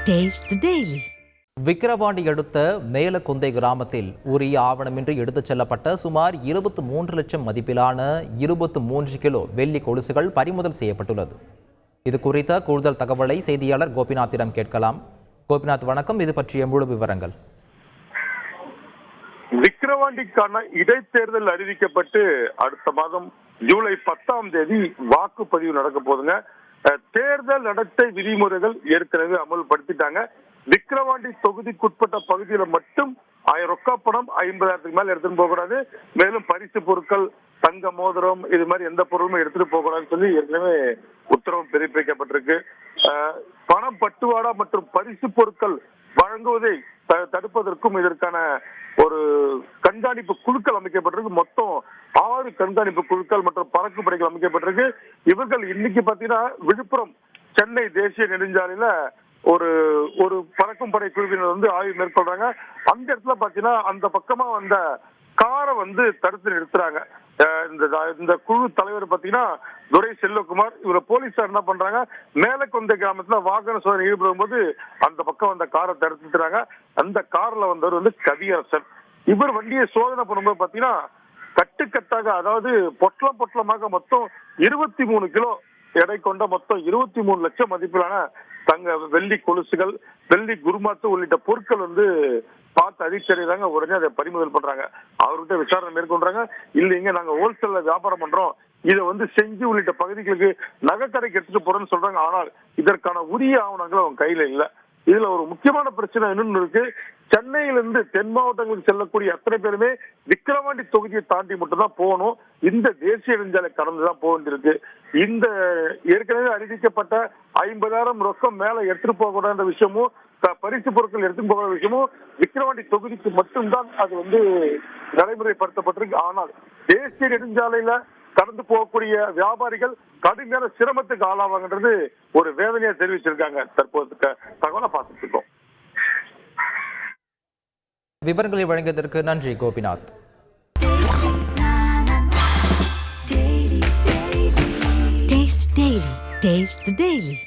Taste the Daily. Vikravandi அடுத்த மேலக்குந்தை கிராமத்தில் உரிய ஆவணமின்றி எடுத்துச் செல்லப்பட்ட சுமார் 23 லட்சம் மதிப்பிலான 23 கிலோ வெள்ளி கொலுசுகள் பறிமுதல் செய்யப்பட்டுள்ளது. இது குறித்த கூடுதல் தகவலை செய்தியாளர் கோபிநாத்திடம் கேட்கலாம். கோபிநாத், வணக்கம். இது பற்றிய முழு விவரங்கள். விக்கிரவாண்டிக்கான இடைத்தேர்தல் அறிவிக்கப்பட்டு அடுத்த மாதம் ஜூலை 10ஆம் தேதி வாக்குப்பதிவு நடக்க போதுங்க. தேர்தல் நடத்தை விதிமுறைகள் ஏற்கனவே அமல்படுத்திட்டாங்க. விக்கிரவாண்டி தொகுதிக்குட்பட்ட பகுதியில மட்டும் ரொக்க பணம் 50,000 மேல எடுத்துட்டு போக கூடாது. மேலும் பரிசு பொருட்கள், தங்க மோதிரம், இது மாதிரி எந்த பொருளுமே எடுத்துட்டு போக கூடாதுன்னு சொல்லி ஏற்கனவே உத்தரவு பிறப்பிக்கப்பட்டிருக்கு. பணம் பட்டுவாடா மற்றும் பரிசு பொருட்கள் வழங்குவதை தடுப்பதற்கும் இதற்கான ஒரு கண்காணிப்பு குழுக்கள் அமைக்கப்பட்டிருக்கு. மொத்தம் 6 கண்காணிப்பு குழுக்கள் மற்றும் பறக்கு படைகள் அமைக்கப்பட்டிருக்கு. இவர்கள் இன்னைக்கு பாத்தீங்கன்னா விழுப்புரம் சென்னை தேசிய நெடுஞ்சாலையில ஒரு பறக்கும் படை குழுவினர் வந்து ஆய்வு மேற்கொள்றாங்க. அந்த இடத்துல பாத்தீங்கன்னா அந்த பக்கமா வந்த காரை வந்து தடுத்து நிறுத்துறாங்க. இந்த குழு தலைவர் பாத்தீங்கன்னா துரை செல்வகுமார். இவரை போலீசார் என்ன பண்றாங்க, மேலக்கொந்தை கிராமத்துல வாகன சோதனை ஈடுபடும் போது அந்த பக்கம் வந்த காரை தடுத்துறாங்க. அந்த கார்ல வந்தவர் வந்து கவியரசன். இவர் வண்டியை சோதனை பண்ணும்போது பாத்தீங்கன்னா கட்டுக்கட்டாக, அதாவது பொட்டலமாக மொத்தம் 23 கிலோ எடை கொண்ட மொத்தம் 23 லட்சம் மதிப்பிலான தங்க வெள்ளி கொலுசுகள், வெள்ளி குருமாத்து உள்ளிட்ட பொருட்கள் வந்து பார்த்து அதிர்ச்சியடைறாங்க. உடனே அதை பறிமுதல் பண்றாங்க. அவர்கிட்ட விசாரணை மேற்கொள்றாங்க. இல்லைங்க, நாங்க ஹோல்சேல்ல வியாபாரம் பண்றோம், இதை வந்து செஞ்சு உள்ளிட்ட பகுதிகளுக்கு நகைக்கடைக்கு எடுத்துட்டு போறோம்னு சொல்றாங்க. ஆனால் இதற்கான உரிய ஆவணங்கள் அவங்க கையில இல்ல. இதுல ஒரு முக்கியமான பிரச்சனை என்னன்னு இருக்கு. சென்னையிலிருந்து தென் மாவட்டங்களுக்கு செல்லக்கூடிய அத்தனை பேருமே விக்கிரவாண்டி தொகுதியை தாண்டி மட்டும்தான் போகணும். இந்த தேசிய நெடுஞ்சாலை கடந்துதான் போக வேண்டியிருக்கு. இந்த ஏற்கனவே அறிவிக்கப்பட்ட 50,000 ரொக்கம் மேல எடுத்துட்டு போக கூடாத விஷயமும், பரிசு பொருட்கள் எடுத்துட்டு போகிற விஷயமும் விக்கிரவாண்டி தொகுதிக்கு மட்டும்தான் அது வந்து நடைமுறைப்படுத்தப்பட்டிருக்கு. ஆனால் தேசிய நெடுஞ்சாலையில கடந்து போகக்கூடிய வியாபாரிகள் கடுமையான சிரமத்துக்கு ஆளாவாங்கன்றது ஒரு வேதனையா தெரிவிச்சிருக்காங்க. தற்போது தகவலை பார்த்துட்டு இருக்கோம். விவரங்களை வழங்கியதற்கு நன்றி கோபிநாத். Taste the Daily.